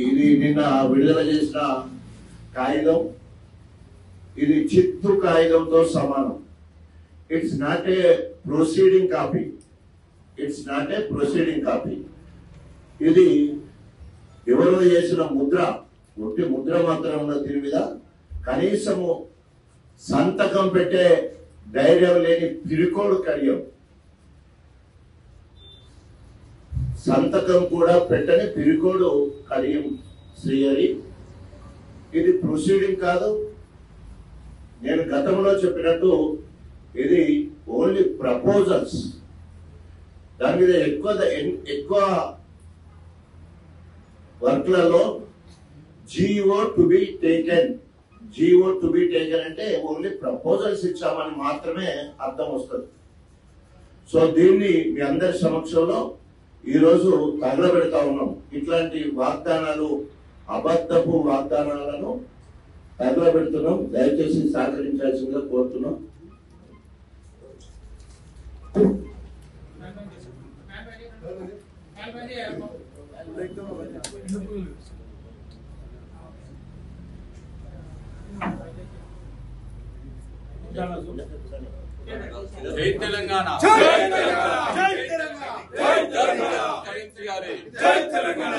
ఇది నిన్న విడుదల చేసిన కాగితం, ఇది చిత్తు కాగితంతో సమానం. It's not a proceeding copy, it's not a proceeding copy. ఇది ఎవరో చేసిన ముద్ర, ఒట్టి ముద్ర మాత్రం ఉన్న దీని మీద కనీసము సంతకం పెట్టే ధైర్యం లేని పిరికోడు కడియం, సంతకం కూడా పెట్టని పిరికోడు కడియం శ్రీహరి. ఇది ప్రొసీడింగ్ కాదు. నేను గతంలో చెప్పినట్టు ఇది ఓన్లీ ప్రపోజల్స్. దాని మీద ఎక్కువ వర్క్లలో జిఓ టు బి టేకెన్ అంటే ఓన్లీ ప్రపోజల్స్ ఇచ్చామని మాత్రమే అర్థం వస్తుంది. సో దీన్ని మీ అందరి సమక్షంలో ఈరోజు తగలబెడతా ఉన్నాం. ఇట్లాంటి వాగ్దానాలు, అబద్ధపు వాగ్దానాలను తగలబెడుతున్నాం. దయచేసి సహకరించాల్సిందిగా కోరుతున్నాం. జై తెలంగాణ, జై తెలంగాణ, జై తెలంగాణ, జై తెలంగాణ.